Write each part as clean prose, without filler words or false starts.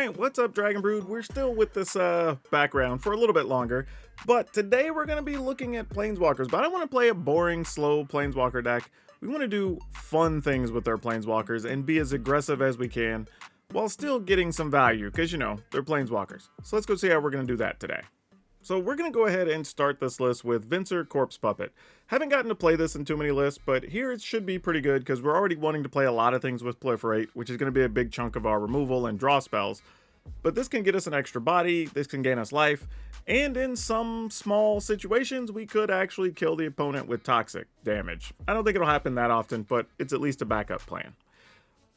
Alright, what's up Dragon Brood? We're still with this background for a little bit longer, but today we're going to be looking at planeswalkers, but I don't want to play a boring, slow planeswalker deck. We want to do fun things with our planeswalkers and be as aggressive as we can while still getting some value, because you know, they're planeswalkers. So let's go see how we're going to do that today. So we're going to go ahead and start this list with Vincer Corpse Puppet. Haven't gotten to play this in too many lists, but here it should be pretty good because we're already wanting to play a lot of things with Proliferate, which is going to be a big chunk of our removal and draw spells. But this can get us an extra body, this can gain us life, and in some small situations, we could actually kill the opponent with toxic damage. I don't think it'll happen that often, but it's at least a backup plan.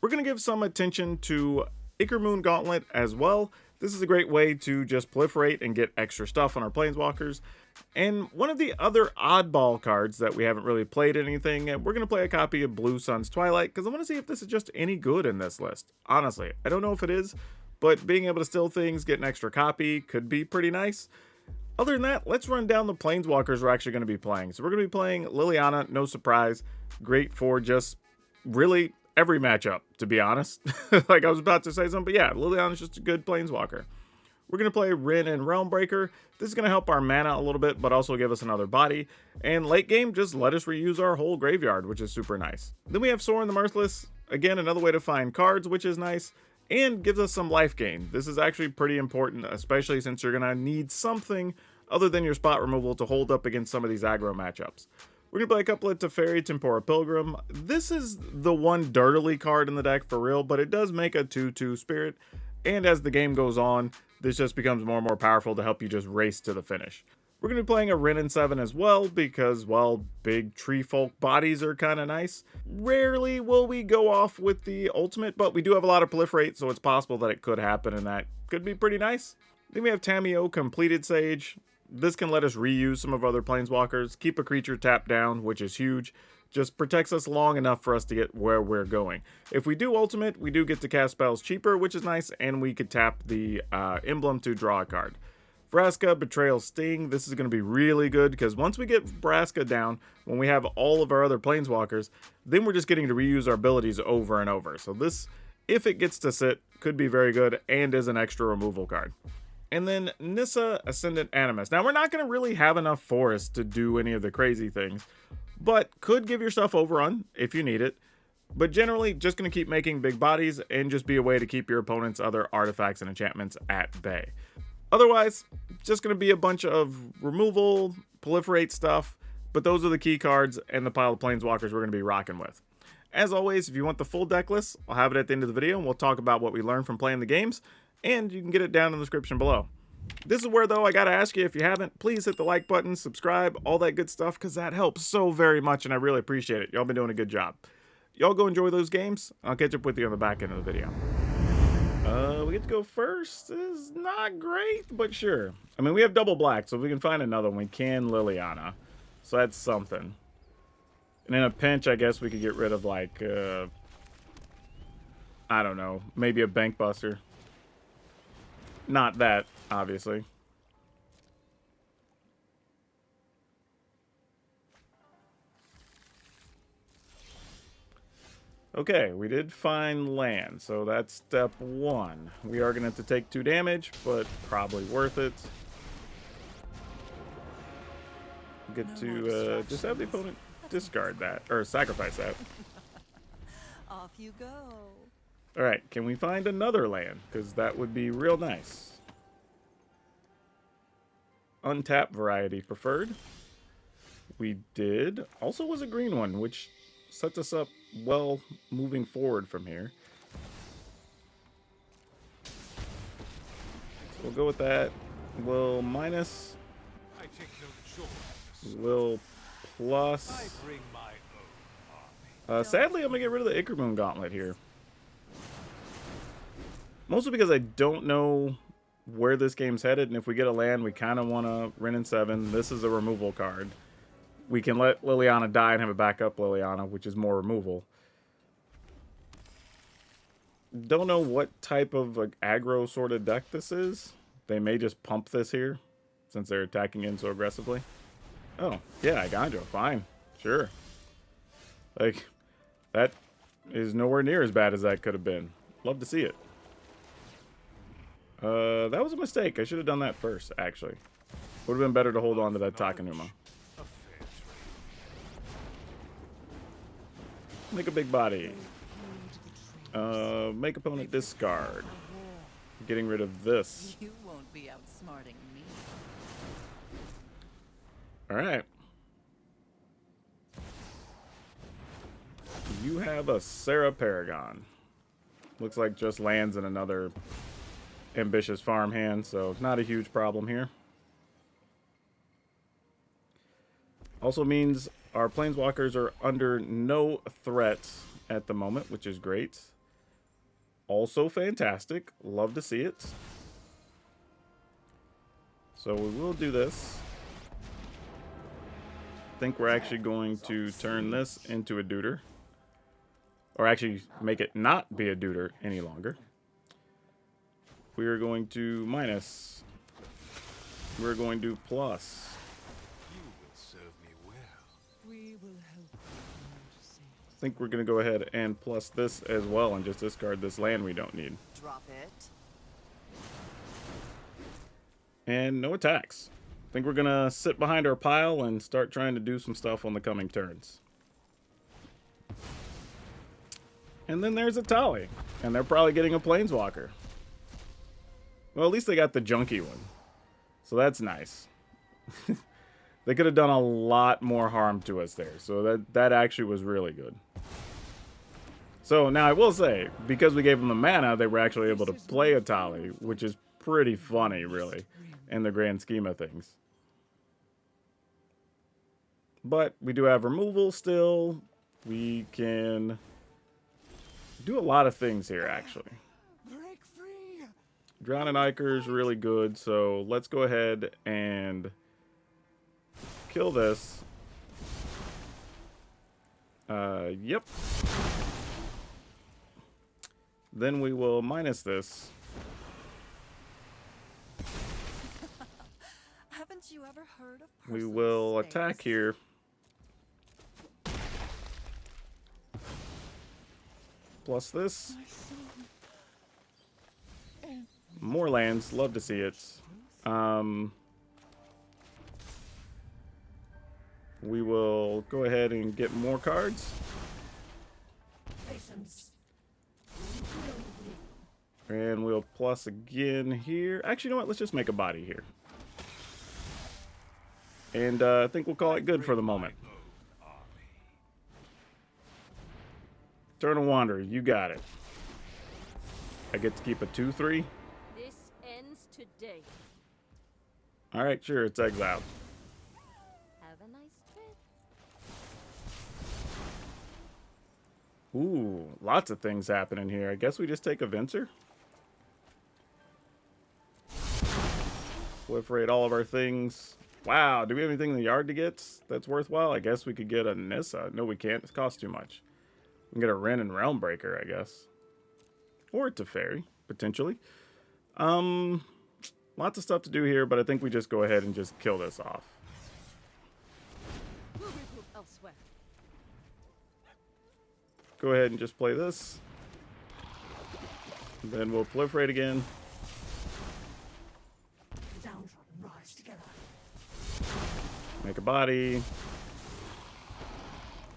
We're going to give some attention to Ichor Gauntlet as well. This is a great way to just proliferate and get extra stuff on our planeswalkers. And one of the other oddball cards that we haven't really played anything, we're going to play a copy of Blue Sun's Twilight, because I want to see if this is just any good in this list. Honestly, I don't know if it is, but being able to steal things, get an extra copy, could be pretty nice. Other than that, let's run down the planeswalkers we're actually going to be playing. So we're going to be playing Liliana, no surprise. Great for just really every matchup, to be honest. Like I was about to say something, but yeah, Liliana's just a good planeswalker. We're going to play Rin and Realmbreaker. This is going to help our mana a little bit, but also give us another body. And late game, just let us reuse our whole graveyard, which is super nice. Then we have Sorin the Mirthless. Again, another way to find cards, which is nice. And gives us some life gain. This is actually pretty important, especially since you're going to need something other than your spot removal to hold up against some of these aggro matchups. We're going to play a couple of Teferi Tempora Pilgrim. This is the one dirtily card in the deck for real, but it does make a 2/2 spirit. And as the game goes on, this just becomes more and more powerful to help you just race to the finish. We're going to be playing a Rin and 7 as well because, well, big tree folk bodies are kind of nice. Rarely will we go off with the ultimate, but we do have a lot of proliferate, so it's possible that it could happen, and that could be pretty nice. Then we have Tamiyo Completed Sage. This can let us reuse some of other planeswalkers, keep a creature tapped down, which is huge. Just protects us long enough for us to get where we're going. If we do ultimate, we do get to cast spells cheaper, which is nice, and we could tap the emblem to draw a card. Vraska, Betrayal, Sting. This is going to be really good because once we get Vraska down, when we have all of our other planeswalkers, then we're just getting to reuse our abilities over and over. So this, if it gets to sit, could be very good and is an extra removal card. And then Nissa, Ascendant Animus. Now, we're not going to really have enough forest to do any of the crazy things, but could give yourself overrun if you need it. But generally, just going to keep making big bodies and just be a way to keep your opponent's other artifacts and enchantments at bay. Otherwise, just going to be a bunch of removal, proliferate stuff, but those are the key cards and the pile of planeswalkers we're going to be rocking with. As always, if you want the full deck list, I'll have it at the end of the video, and we'll talk about what we learned from playing the games, and you can get it down in the description below. This is where, though, I got to ask you, if you haven't, please hit the like button, subscribe, all that good stuff, because that helps so very much, and I really appreciate it. Y'all been doing a good job. Y'all go enjoy those games. I'll catch up with you on the back end of the video. We get to go first. This is not great, but sure. I mean, we have double black, so if we can find another one, we can Liliana. So that's something. And in a pinch, I guess we could get rid of, like, I don't know, maybe a Bank Buster. Not that, obviously. Okay, we did find land, so that's step one. We are going to have to take 2 damage, but probably worth it. Get to just have the opponent discard that, or sacrifice that. Off you go. Alright, can we find another land? Because that would be real nice. Untapped variety preferred. We did. Also was a green one, which sets us up well moving forward from here. So we'll go with that. We'll minus. I take no choice. We'll plus. I bring my own army. Sadly, I'm going to get rid of the Ichor Gauntlet here. Mostly because I don't know where this game's headed, and if we get a land, we kind of want to Rin and 7. This is a removal card. We can let Liliana die and have a backup Liliana, which is more removal. Don't know what type of like, aggro sort of deck this is. They may just pump this here, since they're attacking in so aggressively. Oh, yeah, Igandro, fine. Sure. Like, that is nowhere near as bad as that could have been. Love to see it. That was a mistake. I should have done that first, actually. Would have been better to hold on to that Takenuma. A fair trade. Make a big body. Make opponent discard. Getting rid of this. You won't be outsmarting me. Alright. You have a Sarah Paragon. Looks like just lands in another ambitious farm hand, so not a huge problem here. Also means our planeswalkers are under no threat at the moment, which is great. Also fantastic. Love to see it. So we will do this. I think we're actually going to turn this into a deuter. Or actually make it not be a deuter any longer. We are going to minus. We're going to plus. You will serve me well. We will help you. I think we're going to go ahead and plus this as well and just discard this land we don't need. Drop it. And no attacks. I think we're going to sit behind our pile and start trying to do some stuff on the coming turns. And then there's a Tali. And they're probably getting a Planeswalker. Well, at least they got the junky one. So that's nice. They could have done a lot more harm to us there. So that actually was really good. So now I will say, because we gave them the mana, they were actually able to play a Tali, which is pretty funny, really, in the grand scheme of things. But we do have removal still. We can do a lot of things here, actually. Break free. Drown and Iker is really good, so let's go ahead and kill this. Yep. Then we will minus this. Haven't you ever heard of We personal will space? attack here. Plus this. More lands. Love to see it. We will go ahead and get more cards. And we'll plus again here. Actually, you know what? Let's just make a body here. And I think we'll call it good for the moment. Turn of Wander, you got it. I get to keep a 2/3. This ends today. Alright, sure, it's exiled. Have a nice trip. Ooh, lots of things happening here. I guess we just take a Venser. Proliferate all of our things. Wow, do we have anything in the yard to get that's worthwhile? I guess we could get a Nissa. No, we can't. It costs too much. We can get a Wrenn and Realmbreaker, I guess. Or a Teferi, potentially. Lots of stuff to do here, but I think we just go ahead and just kill this off. We'll regroup elsewhere. Go ahead and just play this. And then we'll proliferate again. Make a body.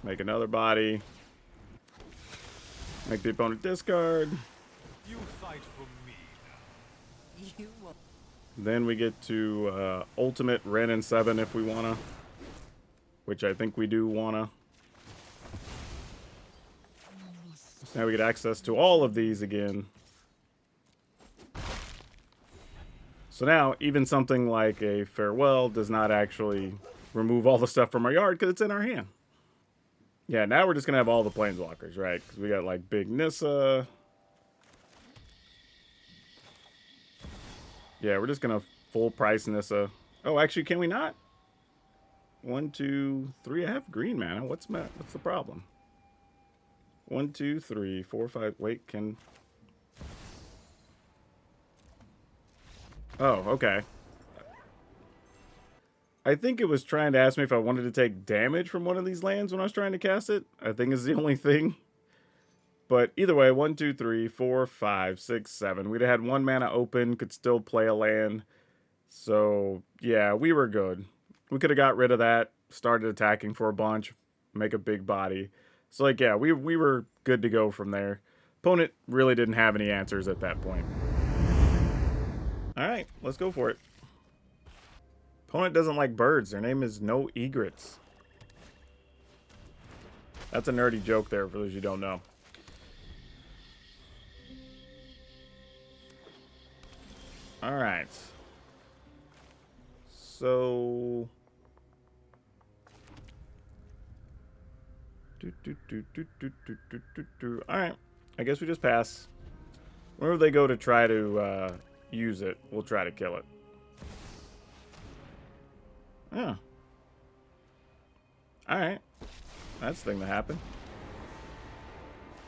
Make another body. Make the opponent discard. You fight for me now. You won't. Then we get to ultimate Wrenn and 7 if we wanna. Which I think we do wanna. So now we get access to all of these again. So now, even something like a Farewell does not actually remove all the stuff from our yard because it's in our hand. Yeah, now we're just going to have all the Planeswalkers, right? Because we got, like, Big Nissa. Yeah, we're just going to full price Nissa. Oh, actually, can we not? 1, 2, 3. I have green mana. What's the problem? 1, 2, 3, 4, 5. Wait, can... Oh, okay. I think it was trying to ask me if I wanted to take damage from one of these lands when I was trying to cast it. I think is the only thing. But either way, 1, 2, 3, 4, 5, 6, 7. We'd have had 1 mana open, could still play a land. So, yeah, we were good. We could have got rid of that, started attacking for a bunch, make a big body. So, like, yeah, we were good to go from there. Opponent really didn't have any answers at that point. Alright, let's go for it. Opponent doesn't like birds. Their name is No Egrets. That's a nerdy joke there for those you don't know. Alright. So... Alright. I guess we just pass. Whenever they go to try to use it, we'll try to kill it. Yeah. Alright. That's the thing that happened.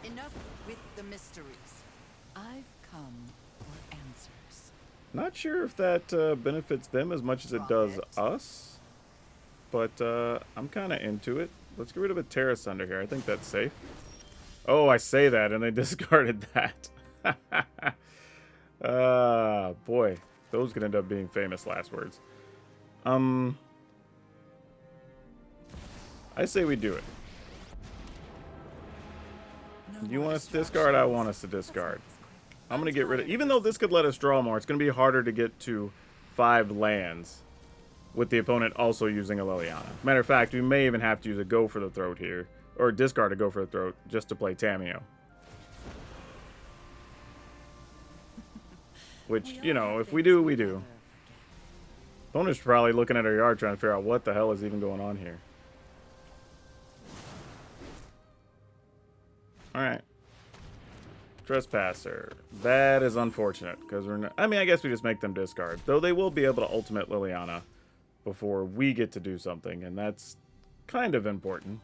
Enough with the mysteries. I've come for answers. Not sure if that benefits them as much as it does us. But I'm kind of into it. Let's get rid of a Terra Sunder here. I think that's safe. Oh, I say that and they discarded that. Boy. Those could end up being famous last words. I say we do it. You want us to discard? I want us to discard. I'm going to get rid of... Even though this could let us draw more, it's going to be harder to get to 5 lands with the opponent also using a Liliana. Matter of fact, we may even have to use a Go for the Throat here. Or discard a Go for the Throat just to play Tamiyo. Which, you know, if we do, we do. Opponent's probably looking at our yard trying to figure out what the hell is even going on here. Alright. Trespasser. That is unfortunate, because we're not... I mean, I guess we just make them discard. Though they will be able to ultimate Liliana before we get to do something, and that's kind of important.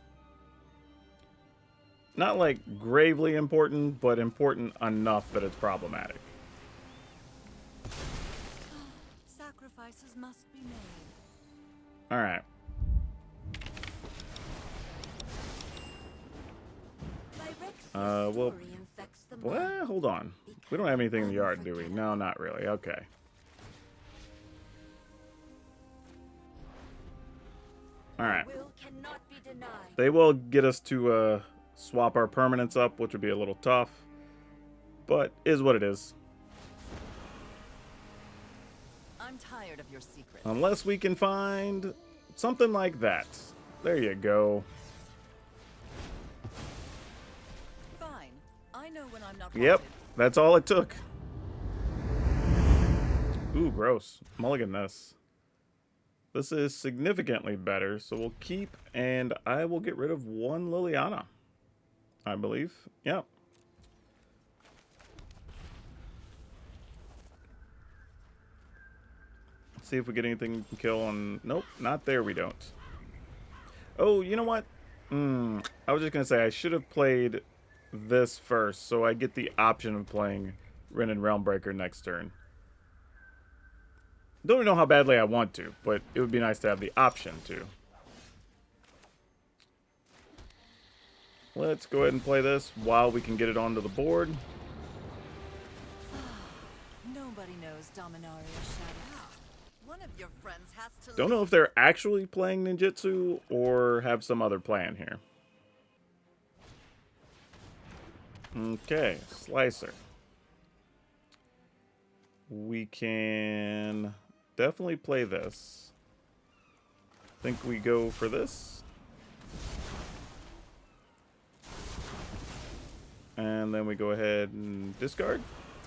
Not, like, gravely important, but important enough that it's problematic. Sacrifices must be made. Alright. Well, hold on. We don't have anything in the yard, do we? No, not really. Okay. Alright. They will get us to swap our permanents up, which would be a little tough. But is what it is. I'm tired of your secrets. Unless we can find something like that. There you go. Fine. I know when I'm not Yep, wanted. that's all it took. Ooh, gross. Mulligan this. This is significantly better, so we'll keep, and I will get rid of 1 Liliana, I believe. Yep. See if we get anything we can kill on... Nope, not there we don't. Oh, you know what? I was just going to say, I should have played this first, so I get the option of playing Ren and Realmbreaker next turn. Don't even know how badly I want to, but it would be nice to have the option to. Let's go ahead and play this while we can get it onto the board. Nobody knows Dominaria's shadow. One of your friends has to Don't know if they're actually playing ninjutsu or have some other plan here. Okay, Slicer. We can definitely play this. Think we go for this. And then we go ahead and discard.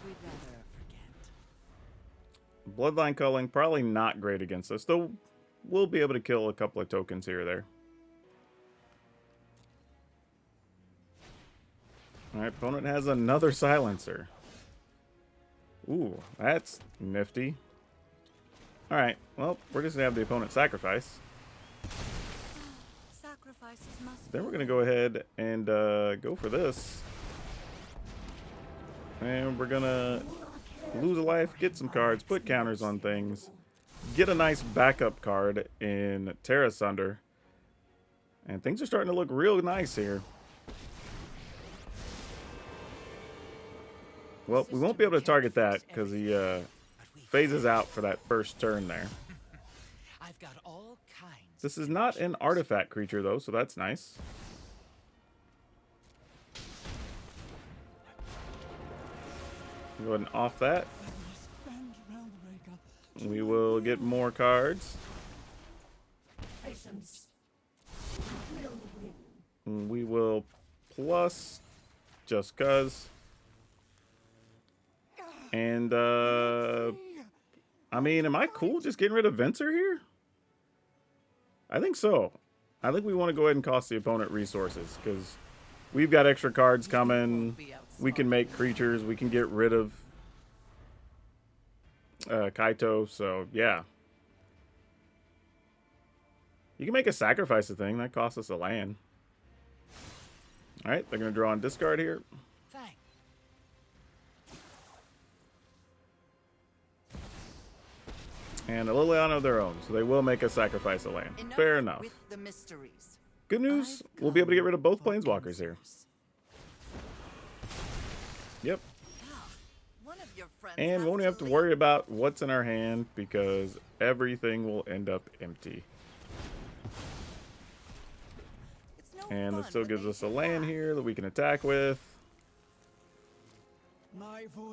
We'd rather forget. Bloodline culling, probably not great against us, though we'll be able to kill a couple of tokens here or there. Alright, opponent has another silencer. Ooh, that's nifty. Alright, well, we're just going to have the opponent sacrifice. Sacrifices must Then we're going to go ahead and go for this. And we're going to lose a life, get some cards, put counters on things, get a nice backup card in Terra Sunder. And things are starting to look real nice here. Well, we won't be able to target that because he phases out for that first turn there. I've got all kinds. This is not an artifact creature, though, so that's nice. Go ahead and off that. We will get more cards. We will plus just cuz. And I mean, am I cool just getting rid of Venser here? I think so. I think we want to go ahead and cost the opponent resources because we've got extra cards coming. We can make creatures. We can get rid of Kaito. So, yeah. You can make a sacrifice a thing. That costs us a land. Alright, they're going to draw on discard here. Thanks. And a Liliana of their own, so they will make a sacrifice a land. Fair enough. With the mysteries. Good news, we'll be able to get rid of both planeswalkers here. Yep. One of your friends And we won't have to worry about what's in our hand because everything will end up empty. And this still gives us a land here that we can attack with.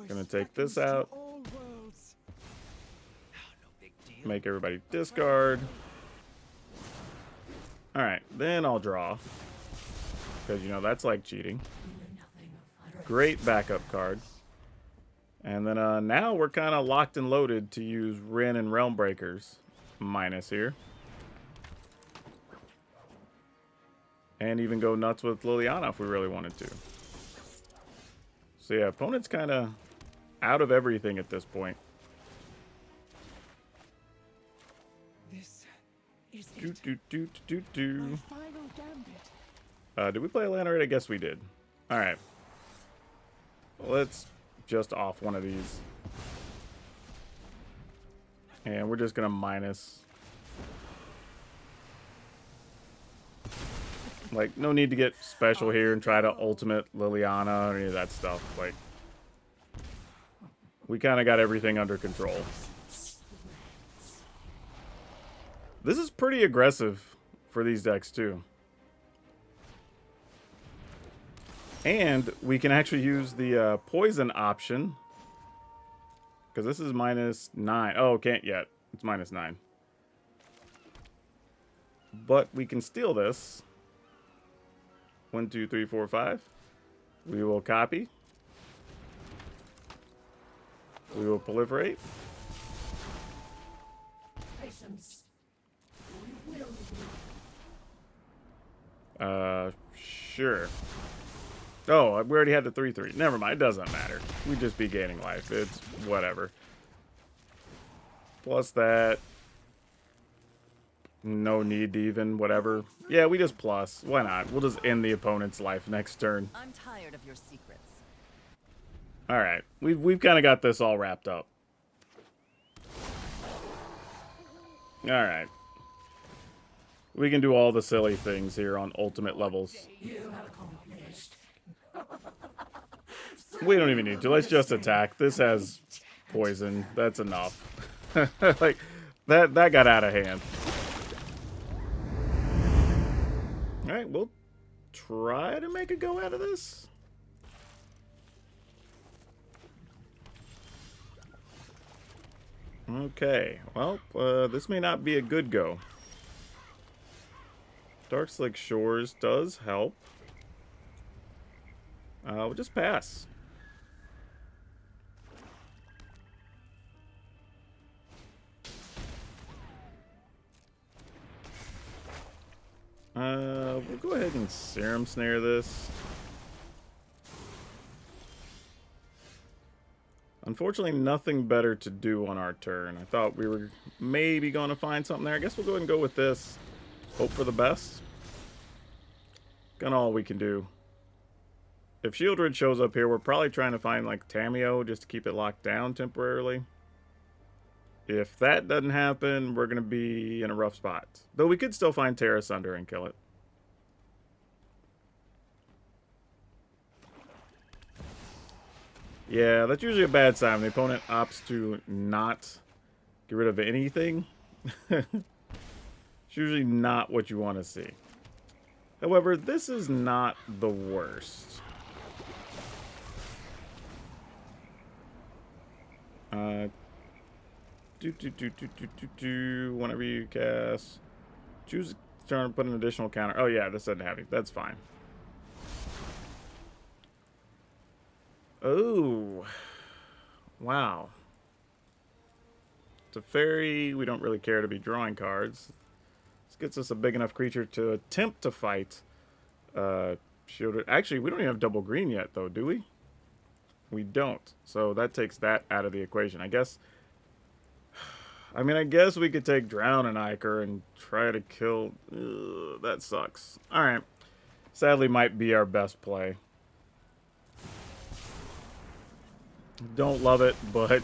Gonna take this out. Make everybody discard. Alright, then I'll draw. Because, you know, that's like cheating. Great backup card. And then now we're kind of locked and loaded to use Rin and Realm Breakers. Minus here. And even go nuts with Liliana if we really wanted to. So yeah, opponent's kind of out of everything at this point. This is Do. final gambit. Did we play a land already? I guess we did. Alright. Let's just off one of these. And we're just going to minus. Like, no need to get special here and try to ultimate Liliana or any of that stuff. Like, we kind of got everything under control. This is pretty aggressive for these decks, too. And we can actually use the poison option. Because this is -9. Oh, can't yet. It's -9. But we can steal this. 1, 2, 3, 4, 5. We will copy. We will proliferate. Sure. Oh, we already had the 3/3. Never mind, it doesn't matter. We'd just be gaining life. It's whatever. Plus that. No need to even, whatever. Yeah, we just plus. Why not? We'll just end the opponent's life next turn. I'm tired of your secrets. Alright. We've kind of got this all wrapped up. Alright. We can do all the silly things here on ultimate levels. We don't even need to. Let's just attack. This has poison. That's enough. Like, that got out of hand. Alright, we'll try to make a go out of this. Okay, well, this may not be a good go. Dark Slick Shores does help. We'll just pass. We'll go ahead and Serum Snare this. Unfortunately, nothing better to do on our turn. I thought we were maybe going to find something there. I guess we'll go ahead and go with this. Hope for the best. Kind of all we can do. If Shieldred shows up here, we're probably trying to find, like, Tameo just to keep it locked down temporarily. If that doesn't happen, we're going to be in a rough spot. Though we could still find Terra Sunder and kill it. Yeah, that's usually a bad sign when the opponent opts to not get rid of anything. It's usually not what you want to see. However, this is not the worst. Whenever you cast, choose turn, put an additional counter. Oh yeah, this doesn't have it. That's fine. Oh, wow. It's a fairy. We don't really care to be drawing cards. This gets us a big enough creature to attempt to fight. Shielded. Actually, we don't even have double green yet, though, do we? We don't. So that takes that out of the equation. I guess. I mean, I guess we could take Drown and Iker and try to kill. Ugh, that sucks. All right. Sadly, might be our best play. Don't love it, but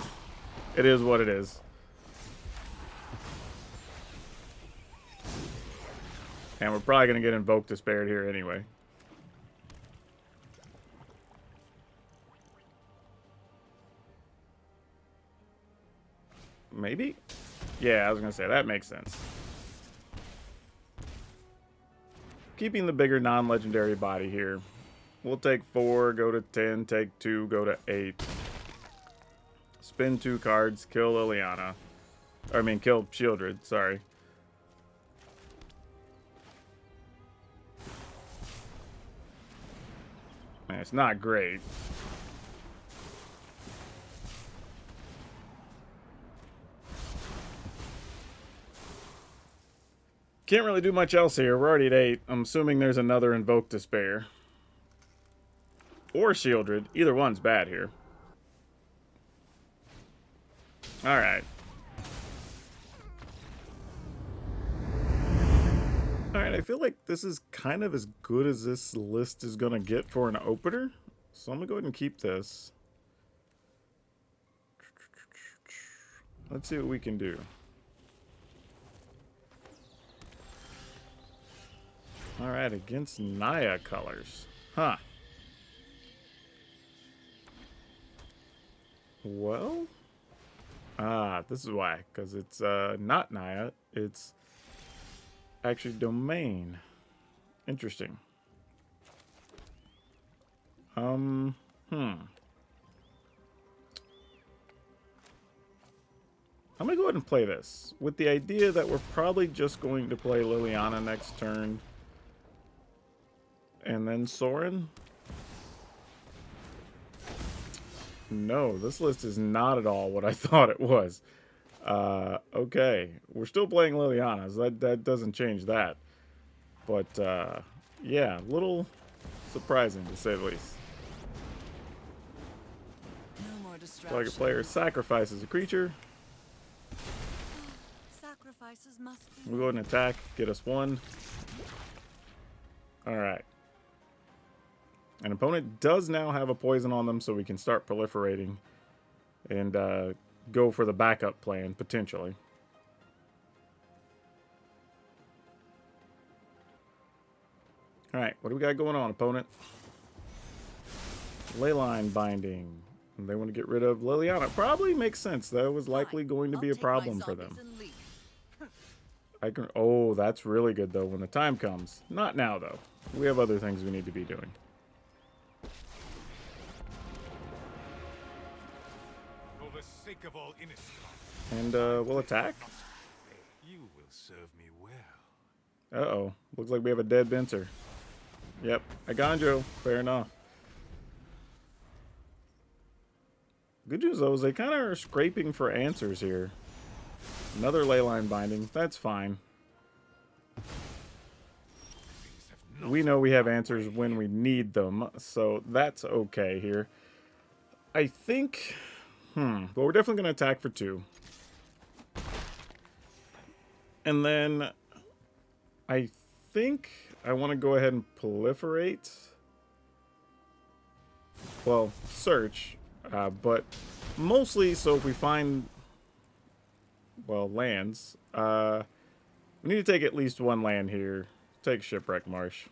it is what it is. And we're probably going to get Invoke Despaired here anyway. Maybe? Yeah, I was going to say, that makes sense. Keeping the bigger non-legendary body here. We'll take 4, go to 10, take 2, go to 8. Spin 2 cards, kill Liliana. Or, I mean, kill Shieldred, sorry. Man, it's not great. Can't really do much else here. We're already at 8. I'm assuming there's another Invoke Despair. Or Shieldred. Either one's bad here. Alright. Alright, I feel like this is kind of as good as this list is going to get for an opener. So I'm going to go ahead and keep this. Let's see what we can do. Alright, against Naya colors. Huh. Well... this is why. Because it's not Naya. It's actually Domain. Interesting. I'm going to go ahead and play this. With the idea that we're probably just going to play Liliana next turn. And then Sorin. No, this list is not at all what I thought it was. Okay. We're still playing Liliana, so that doesn't change that. But, yeah, a little surprising, to say the least. No more distractions. Target player sacrifices a creature. Sacrifices must be. We'll go ahead and attack, get us 1. Alright. An opponent does now have a poison on them, so we can start proliferating and go for the backup plan, potentially. Alright, what do we got going on, opponent? Leyline Binding. And they want to get rid of Liliana. Probably makes sense. That was likely going to be a problem for them. I can. Oh, that's really good, though, when the time comes. Not now, though. We have other things we need to be doing. For the sake of all innocent, And we'll attack. you will serve me well. Uh-oh. Looks like we have a dead Benser. Yep. Aganjo. Fair enough. Good news, though, is they kind of are scraping for answers here. Another Leyline Binding. That's fine. We know we have answers when we need them, so that's okay here. I think... well, we're definitely going to attack for 2. And then... I think I want to go ahead and proliferate. Well, search. But mostly, so if we find... well, lands. We need to take at least 1 land here. Take Shipwreck Marsh.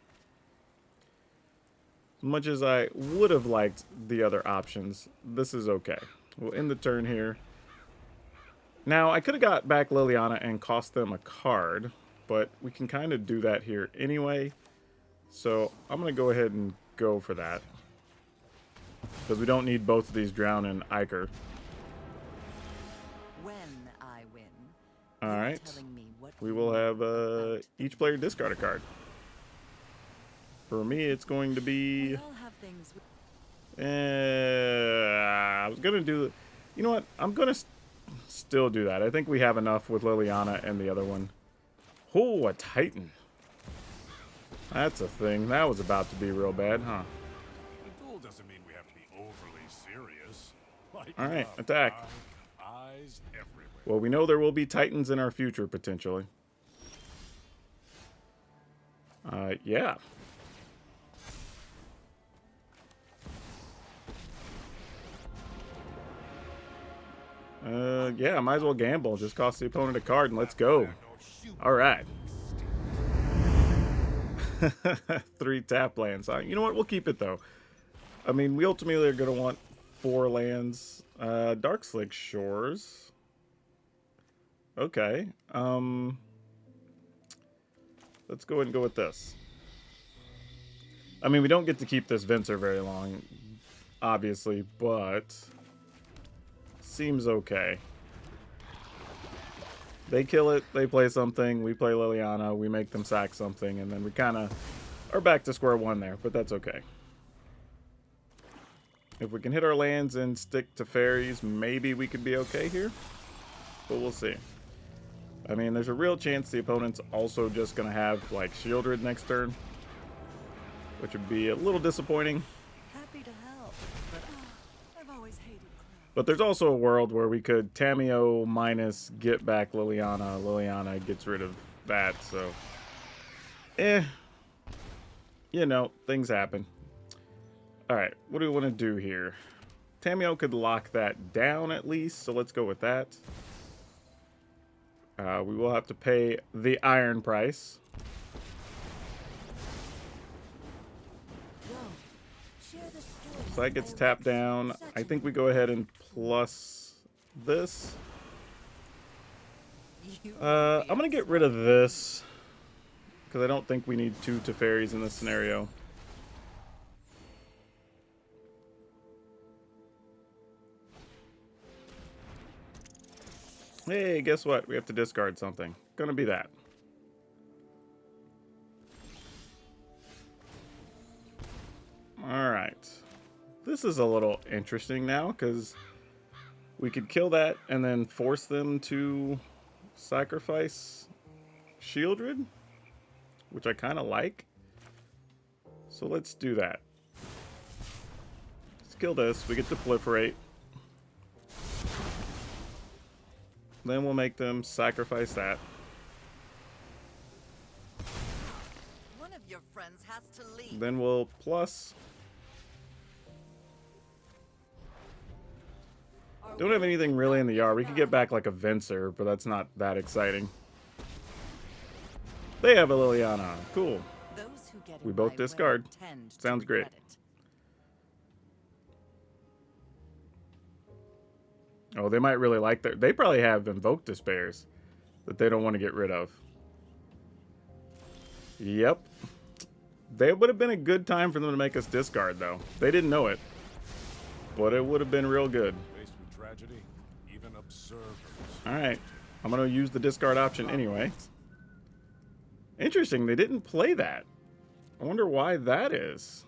much as I would have liked the other options, this is okay. We'll end the turn here. Now, I could have got back Liliana and cost them a card, but we can kind of do that here anyway. So I'm going to go ahead and go for that. Because we don't need both of these Drown and Iker. When I win, Alright. telling me what We will have each player discard a card. For me, it's going to be... we all have things we I was going to do... You know what? I'm going to still do that. I think we have enough with Liliana and the other one. Oh, a Titan. That's a thing. That was about to be real bad, huh? The duel doesn't mean we have to be overly serious. Like, All right, attack. Eyes everywhere. Well, we know there will be Titans in our future, potentially. Yeah. Yeah, might as well gamble. Just cost the opponent a card and let's go. All right. 3 tap lands. You know what? We'll keep it, though. I mean, we ultimately are going to want 4 lands. Dark Slick Shores. Okay. Let's go ahead and go with this. I mean, we don't get to keep this Venser very long, obviously, but seems okay. They kill it, they play something, we play Liliana, we make them sack something, and then we kind of are back to square one there, but that's okay. If we can hit our lands and stick to fairies, maybe we could be okay here, but we'll see. I mean, there's a real chance the opponent's also just going to have, like, Shieldred next turn, which would be a little disappointing. happy to help, but I've always hated crowds. But there's also a world where we could Tameo minus get back Liliana. Liliana gets rid of that, so... You know, things happen. Alright, what do we want to do here? Tameo could lock that down at least, so let's go with that. We will have to pay the iron price. So that gets tapped down. I think we go ahead and plus this. I'm going to get rid of this, because I don't think we need 2 Teferis in this scenario. Hey, guess what? We have to discard something. Gonna be that. Alright. This is a little interesting now, because we could kill that and then force them to sacrifice Shieldred, which I kind of like. So let's do that. Let's kill this. We get to proliferate. Then we'll make them sacrifice that. One of your friends has to leave. Then we'll plus. Don't have anything really in the yard. We could get back like a Venser, but that's not that exciting. They have a Liliana. Cool. Those who get We in both my way discard. tend to Sounds great. regret it. Oh, they might really like that. They probably have Invoke Despairs that they don't want to get rid of. Yep. They would have been a good time for them to make us discard, though. They didn't know it. But it would have been real good. Faced with tragedy, even observers. Alright. I'm going to use the discard option anyway. Interesting. They didn't play that. I wonder why that is.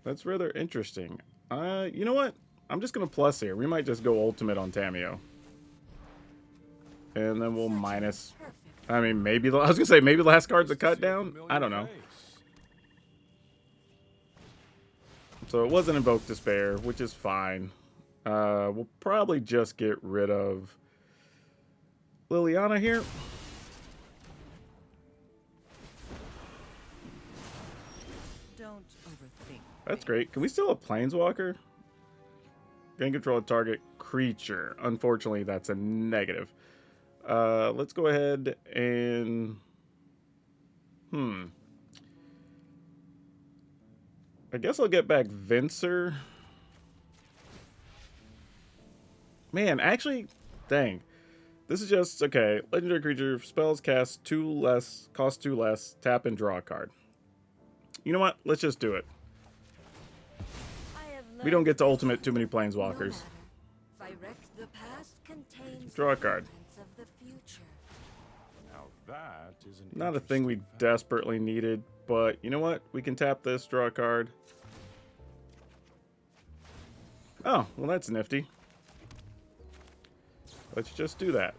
That's rather interesting. You know what? I'm just going to plus here. We might just go ultimate on Tameo. And then we'll minus... I mean, maybe... I was going to say, maybe the last card's a cut down? I don't know. So it wasn't Invoke Despair, which is fine. We'll probably just get rid of Liliana here. Don't overthink. That's great. Can we still have Planeswalker? Gain control of target creature. Unfortunately, that's a negative. Let's go ahead and... I guess I'll get back Vincer. Man, actually, dang. This is just, okay, legendary creature, spells cast 2 less, cost 2 less, tap and draw a card. You know what? Let's just do it. We don't get to ultimate too many planeswalkers. Draw a card. Now that is an Not a thing we interesting fact. desperately needed, but you know what? We can tap this, draw a card. Oh, well that's nifty. Let's just do that.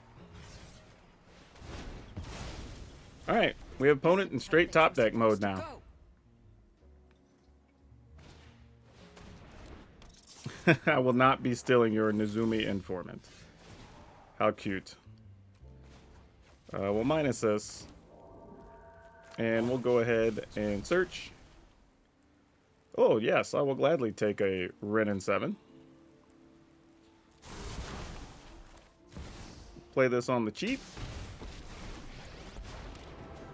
Alright, we have opponent in straight top deck mode now. I will not be stealing your Nezumi informant. How cute. We'll minus this. And we'll go ahead and search. Oh, yes, I will gladly take a Ren and 7. Play this on the cheap.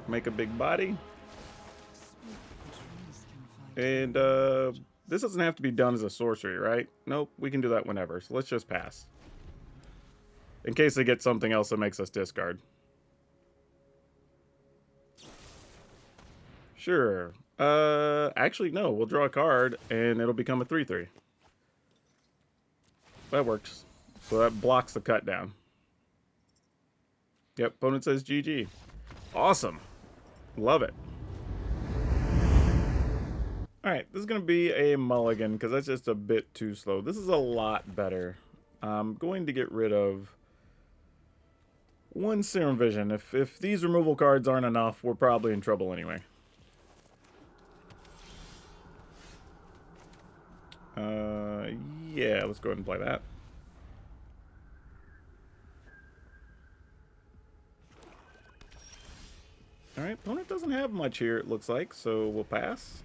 Make a big body. And this doesn't have to be done as a sorcery, right? Nope, we can do that whenever. So let's just pass. In case they get something else that makes us discard. Sure. Actually, no. We'll draw a card, and it'll become a 3/3. That works. So that blocks the cut down. Yep, opponent says GG. Awesome. Love it. Alright, this is going to be a mulligan, because that's just a bit too slow. This is a lot better. I'm going to get rid of one Serum Vision. If these removal cards aren't enough, we're probably in trouble anyway. Yeah, let's go ahead and play that. Alright, opponent doesn't have much here, it looks like, so we'll pass.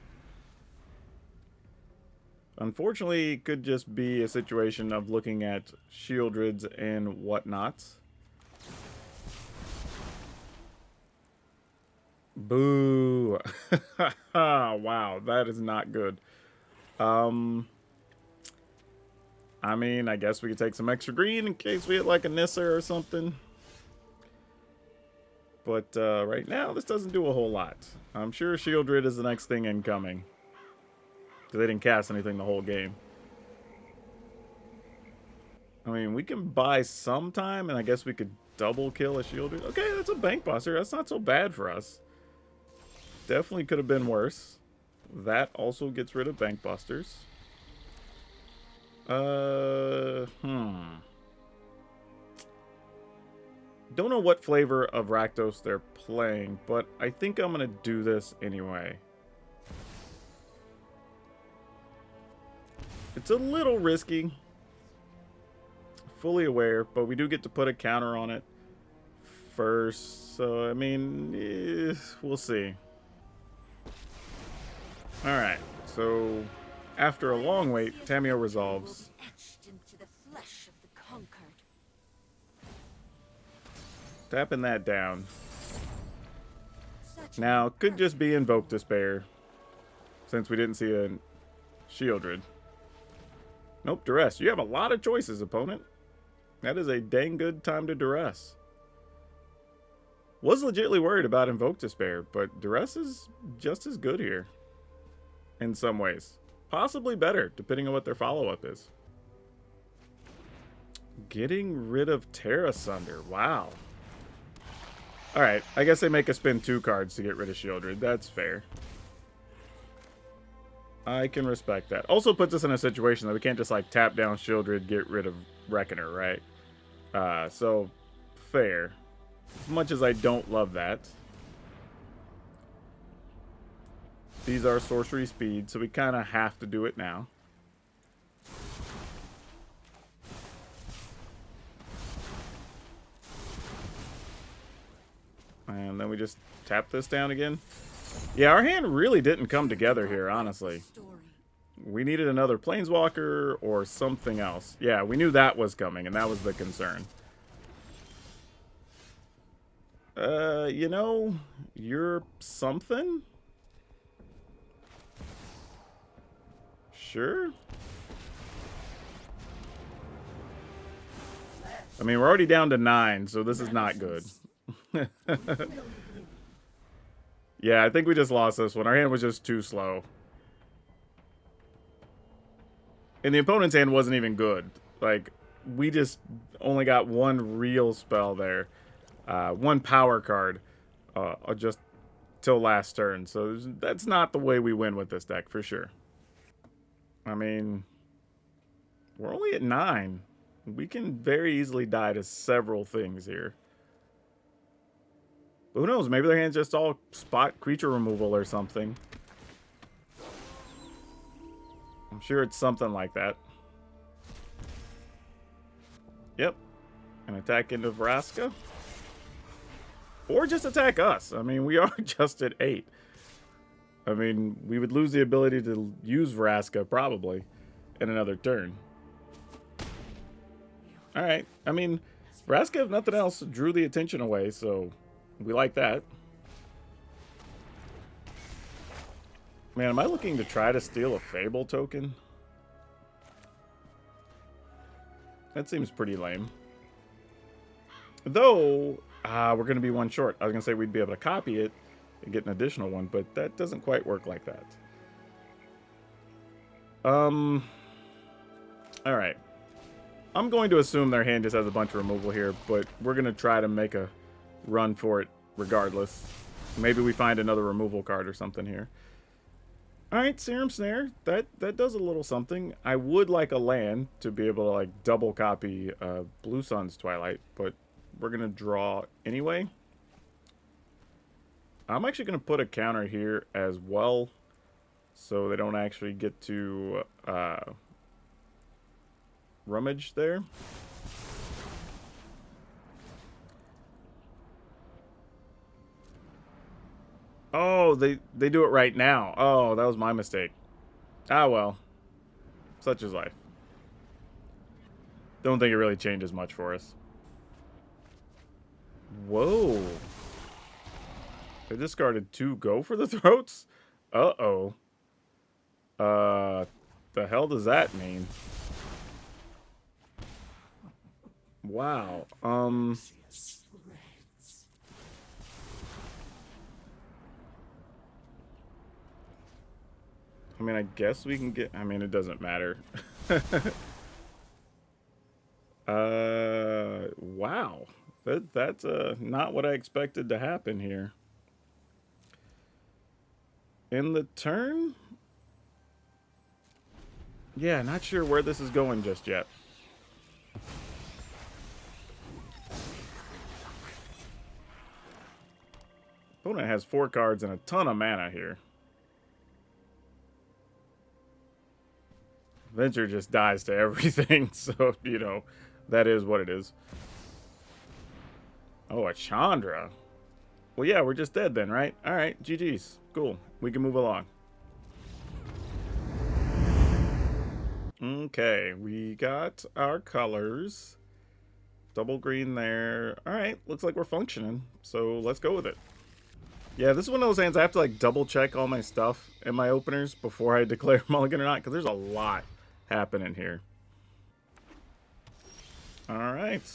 Unfortunately, it could just be a situation of looking at Shieldrids and whatnots. Boo! Wow, that is not good. I mean, I guess we could take some extra green in case we hit like a Nissa or something. But right now, this doesn't do a whole lot. I'm sure Shieldred is the next thing incoming. Because they didn't cast anything the whole game. I mean, we can buy some time, and I guess we could double kill a Shieldred. Okay, that's a Bank Buster. That's not so bad for us. Definitely could have been worse. That also gets rid of Bank Busters. Don't know what flavor of Rakdos they're playing, but I think I'm going to do this anyway. It's a little risky. Fully aware, but we do get to put a counter on it first. So, I mean, we'll see. Alright, so after a long wait, Tamiyo resolves. Tapping that down. Now, could just be Invoke Despair, since we didn't see a Shieldred. Nope, Duress. You have a lot of choices, opponent. That is a dang good time to Duress. Was legitimately worried about Invoke Despair, but Duress is just as good here. In some ways. Possibly better, depending on what their follow-up is. Getting rid of Terra Sunder. Wow. Alright, I guess they make us spend 2 cards to get rid of Shieldred. That's fair. I can respect that. Also puts us in a situation that we can't just like tap down Shieldred, get rid of Reckoner, right? So, fair. As much as I don't love that. These are sorcery speed, so we kind of have to do it now. And then we just tap this down again. Yeah, our hand really didn't come together here, honestly. We needed another Planeswalker or something else. Yeah, we knew that was coming, and that was the concern. You know, you're something? Sure. I mean, we're already down to 9, so this is not good. Yeah, I think we just lost this one. Our hand was just too slow. And the opponent's hand wasn't even good. Like, we just only got one real spell there. One power card. Just till last turn. So that's not the way we win with this deck, for sure. I mean, we're only at 9. We can very easily die to several things here. But who knows? Maybe their hand's just all spot creature removal or something. I'm sure it's something like that. Yep. An attack into Vraska. Or just attack us. I mean, we are just at 8. I mean, we would lose the ability to use Vraska, probably, in another turn. Alright. I mean, Vraska, if nothing else, drew the attention away, so we like that. Man, am I looking to try to steal a Fable token? That seems pretty lame. Though, we're going to be one short. I was going to say we'd be able to copy it and get an additional one, but that doesn't quite work like that. Alright. I'm going to assume their hand just has a bunch of removal here, but we're going to try to make a run for it regardless. Maybe we find another removal card or something here. Alright, Serum Snare. That does a little something. I would like a land to be able to, like, double copy Blue Sun's Twilight, but we're going to draw anyway. I'm actually going to put a counter here as well, so they don't actually get to rummage there. Oh, they do it right now. Oh, that was my mistake. Ah, well. Such is life. Don't think it really changes much for us. Whoa. They discarded 2 Go for the Throats? Uh-oh. The hell does that mean? Wow. I mean, I guess we can get... I mean, it doesn't matter. Wow. That's not what I expected to happen here. In the turn? Yeah, not sure where this is going just yet. Opponent has 4 cards and a ton of mana here. Venture just dies to everything, so, you know, that is what it is. Oh, a Chandra. Well, yeah, we're just dead then, right? Alright, GG's. Cool. We can move along. Okay, we got our colors. Double green there. Alright, looks like we're functioning, so let's go with it. Yeah, this is one of those hands I have to, like, double check all my stuff in my openers before I declare mulligan or not, because there's a lot happening here. Alright.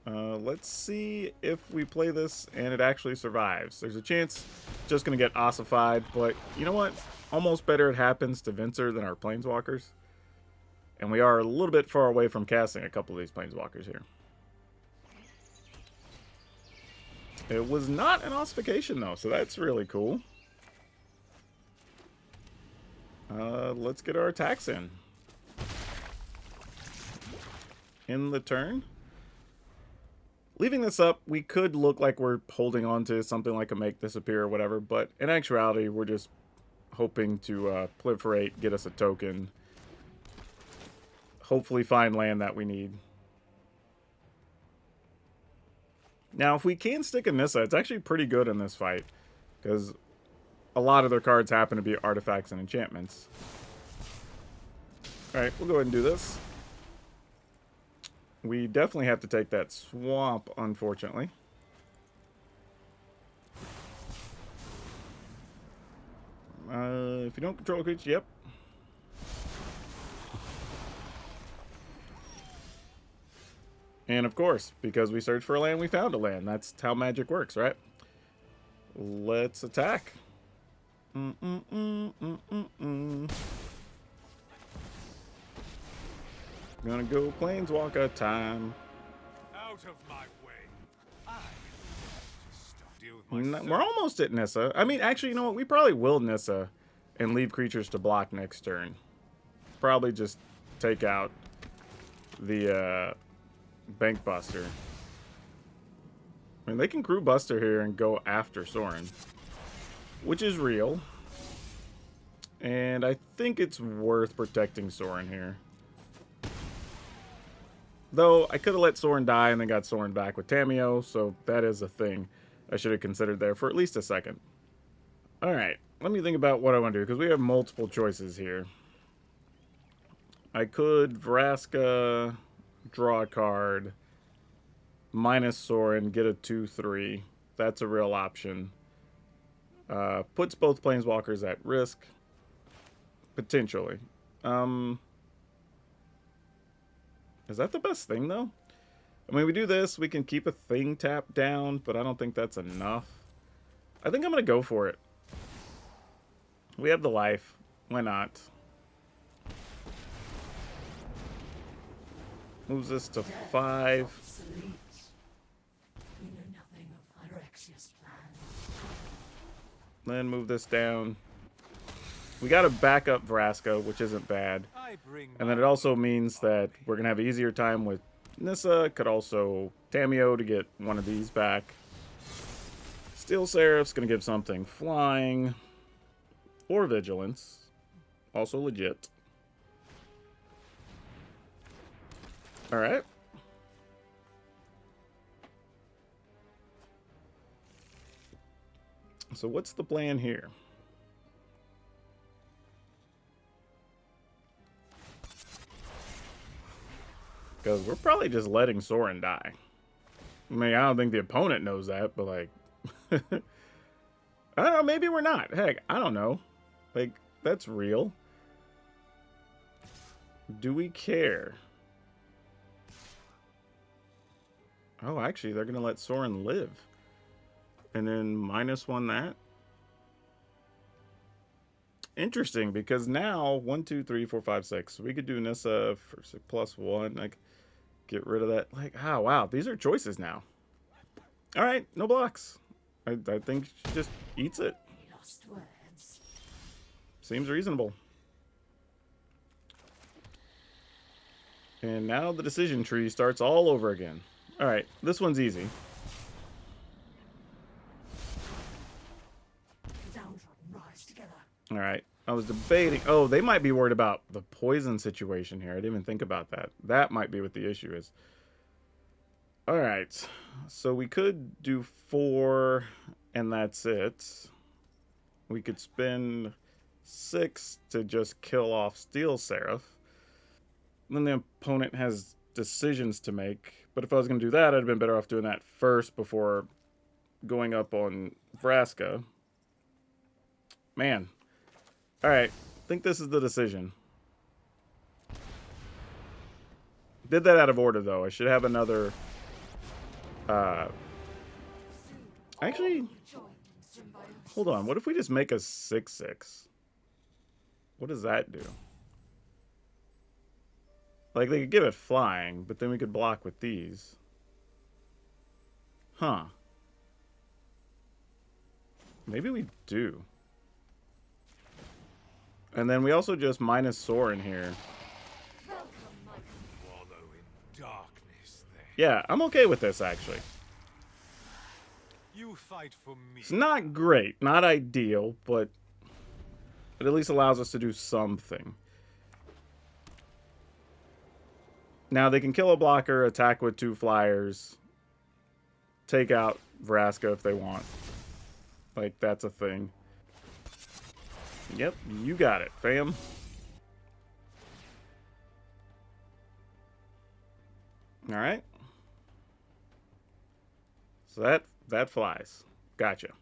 Let's see if we play this and it actually survives. There's a chance it's just going to get ossified, but you know what? Almost better it happens to Venser than our planeswalkers. And we are a little bit far away from casting a couple of these planeswalkers here. It was not an ossification, though, so that's really cool. Let's get our attacks in. In the turn. Leaving this up, we could look like we're holding on to something like a Make Disappear or whatever, but in actuality, we're just hoping to proliferate, get us a token. Hopefully find land that we need. Now, if we can stick a Nissa, it's actually pretty good in this fight, because a lot of their cards happen to be artifacts and enchantments. Alright, we'll go ahead and do this. We definitely have to take that swamp, unfortunately. If you don't control a creature, yep. And of course, because we searched for a land, we found a land. That's how magic works, right? Let's attack. Gonna go Planeswalker time. Out of my way. I just deal with my We're almost at Nissa. I mean, actually, you know what? We probably will Nissa and leave creatures to block next turn. Probably just take out the Bank Buster. I mean, they can Crew Buster here and go after Sorin, which is real. And I think it's worth protecting Sorin here. Though, I could have let Sorin die and then got Sorin back with Tamiyo, so that is a thing I should have considered there for at least a second. Alright, let me think about what I want to do, because we have multiple choices here. I could Vraska, draw a card, minus Sorin, get a 2/3. That's a real option. Puts both Planeswalkers at risk. Potentially. Is that the best thing, though? I mean, we do this, we can keep a thing tapped down, but I don't think that's enough. I think I'm going to go for it. We have the life. Why not? Moves us to 5. Then move this down. We got to back up Vraska, which isn't bad. And then it also means that we're going to have an easier time with Nissa. Could also Tamiyo to get one of these back. Steel Seraph's going to give something flying. Or Vigilance. Also legit. Alright. So what's the plan here? Because we're probably just letting Sorin die. I mean, I don't think the opponent knows that, but like... I don't know, maybe we're not. Heck, I don't know. Like, that's real. Do we care? Oh, actually, they're going to let Sorin live. And then -1 that. Interesting, because now 1, 2, 3, 4, 5, 6. We could do Nissa for +1. Like, get rid of that. Like, oh wow, these are choices now. All right, no blocks. I think she just eats it. Seems reasonable. And now the decision tree starts all over again. All right, this one's easy. All right, I was debating. Oh, they might be worried about the poison situation here. I didn't even think about that. That might be what the issue is. All right, so we could do 4, and that's it. We could spend 6 to just kill off Steel Seraph. Then the opponent has decisions to make. But if I was going to do that, I'd have been better off doing that first before going up on Vraska. Man. Alright, I think this is the decision. Did that out of order, though. I should have another... Actually... Hold on, what if we just make a 6/6? What does that do? Like, they could give it flying, but then we could block with these. Huh. Maybe we do. And then we also just minus Sorin here. Wallow in darkness then. Yeah, I'm okay with this, actually. You fight for me. It's not great, not ideal, but it at least allows us to do something. Now, they can kill a blocker, attack with 2 flyers, take out Vraska if they want. Like, that's a thing. Yep, you got it, fam. Alright. So that flies. Gotcha.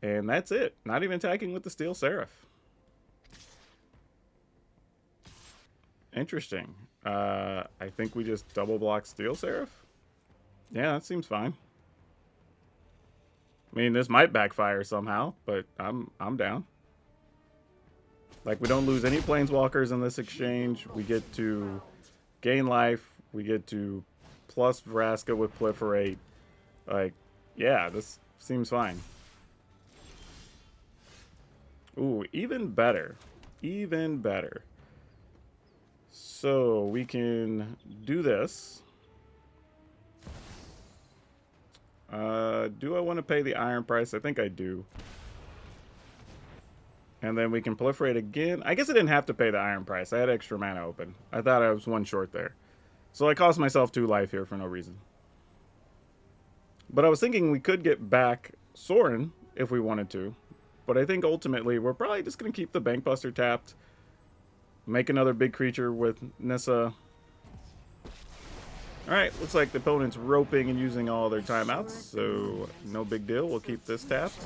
And that's it. Not even attacking with the Steel Seraph. Interesting. I think we just double block Steel Seraph. Yeah, that seems fine. I mean, this might backfire somehow, but I'm down. Like, we don't lose any planeswalkers in this exchange. We get to gain life. We get to plus Vraska with Proliferate. Like, yeah, this seems fine. Ooh, even better. Even better. So, we can do this. Do I want to pay the iron price? I think I do. And then we can proliferate again. I guess I didn't have to pay the iron price. I had extra mana open. I thought I was one short there. So I cost myself 2 life here for no reason. But I was thinking we could get back Sorin if we wanted to. But I think ultimately we're probably just going to keep the Bankbuster tapped. Make another big creature with Nissa. Alright, looks like the opponent's roping and using all their timeouts. So no big deal. We'll keep this tapped.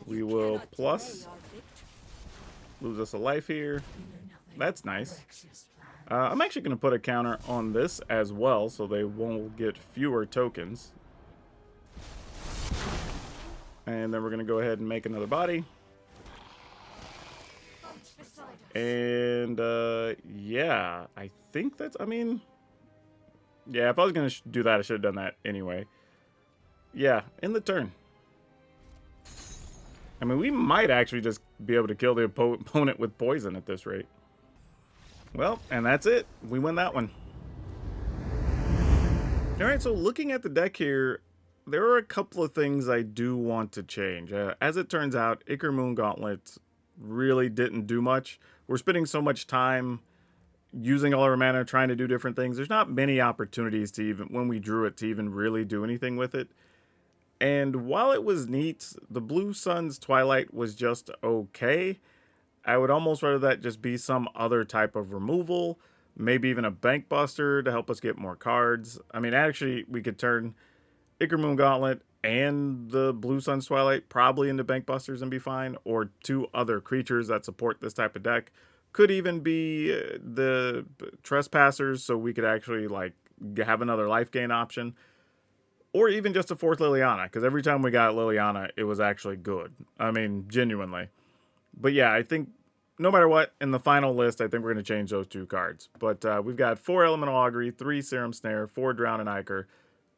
We will plus. Lose us a life here. That's nice. I'm actually going to put a counter on this as well, so they won't get fewer tokens. And then we're going to go ahead and make another body. And, yeah, I think that's, I mean, yeah, if I was going to do that, I should have done that anyway. Yeah, in the turn. I mean, we might actually just be able to kill the opponent with poison at this rate. Well, and that's it. We win that one. Alright, so looking at the deck here, there are a couple of things I do want to change. As it turns out, Ichor Moon Gauntlet really didn't do much. We're spending so much time using all our mana, trying to do different things. There's not many opportunities to even, when we drew it, to even really do anything with it. And while it was neat, the Blue Sun's Twilight was just okay. I would almost rather that just be some other type of removal. Maybe even a Bankbuster to help us get more cards. I mean, actually, we could turn Ichor Moon Gauntlet and the Blue Sun's Twilight probably into Bankbusters and be fine. Or 2 other creatures that support this type of deck. Could even be the Trespassers, so we could actually, like, have another life gain option. Or even just a 4th Liliana, because every time we got Liliana, it was actually good. I mean, genuinely. But yeah, I think no matter what, in the final list, I think we're going to change those 2 cards. But we've got 4 Elemental Augury, 3 Serum Snare, 4 Drown and Ichor,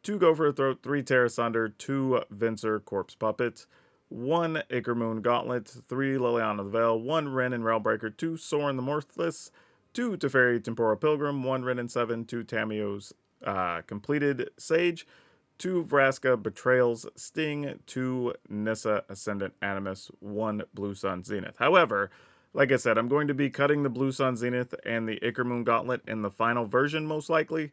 2 Go for the Throat, 3 Tear Asunder, 2 Venser Corpse Puppet, 1 Ichor Moon Gauntlet, 3 Liliana the Veil, 1 Wrenn and Railbreaker, 2 Sorin the Morthless, 2 Teferi Temporal Pilgrim, 1 Wrenn and 7, 2 Tamiyo's Completed Sage, 2 Vraska Betrayal's Sting, 2 Nissa Ascendant Animus, 1 Blue Sun Zenith. However, like I said, I'm going to be cutting the Blue Sun Zenith and the Ichor Moon Gauntlet in the final version, most likely,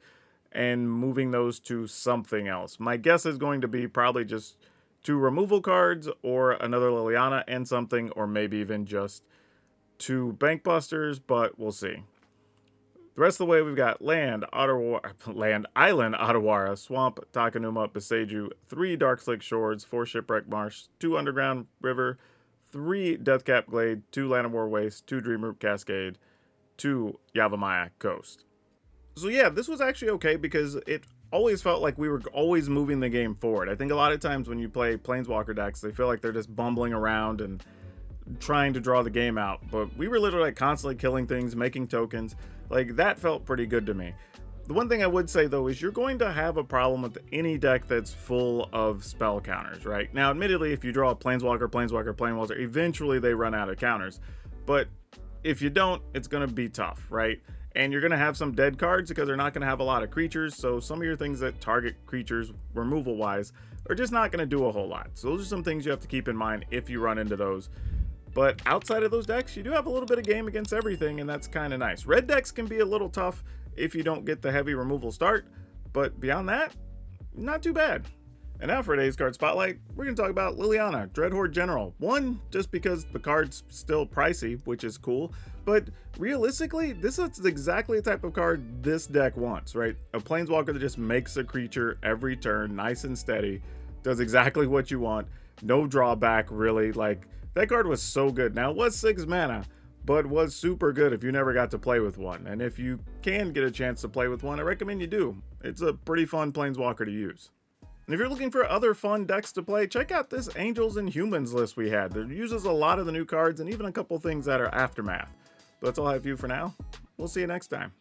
and moving those to something else. My guess is going to be probably just 2 removal cards, or another Liliana and something, or maybe even just 2 Bankbusters, but we'll see. The rest of the way, we've got Island, Otawara, Swamp, Takanuma, Beseju, 3 Darkslick Shores, 4 Shipwreck Marsh, 2 Underground River, 3 Deathcap Glade, 2 Land of War Waste, 2 Dreamroot Cascade, 2 Yavimaya Coast. So yeah, this was actually okay because it always felt like we were always moving the game forward. I think a lot of times when you play Planeswalker decks, they feel like they're just bumbling around and trying to draw the game out. But we were literally like constantly killing things, making tokens. Like, that felt pretty good to me. The one thing I would say, though, is you're going to have a problem with any deck that's full of spell counters, right? Now, admittedly, if you draw a Planeswalker, eventually they run out of counters. But if you don't, it's going to be tough, right? And you're going to have some dead cards because they're not going to have a lot of creatures. So some of your things that target creatures removal-wise are just not going to do a whole lot. So those are some things you have to keep in mind if you run into those. But outside of those decks, you do have a little bit of game against everything, and that's kind of nice. Red decks can be a little tough if you don't get the heavy removal start, but beyond that, not too bad. And now for today's card spotlight, we're going to talk about Liliana, Dreadhorde General. One, just because the card's still pricey, which is cool, but realistically, this is exactly the type of card this deck wants, right? A Planeswalker that just makes a creature every turn, nice and steady, does exactly what you want, no drawback really. Like, that card was so good. Now, it was 6 mana, but was super good if you never got to play with one. And if you can get a chance to play with one, I recommend you do. It's a pretty fun planeswalker to use. And if you're looking for other fun decks to play, check out this Angels and Humans list we had. That uses a lot of the new cards and even a couple things that are Aftermath. But that's all I have for you for now. We'll see you next time.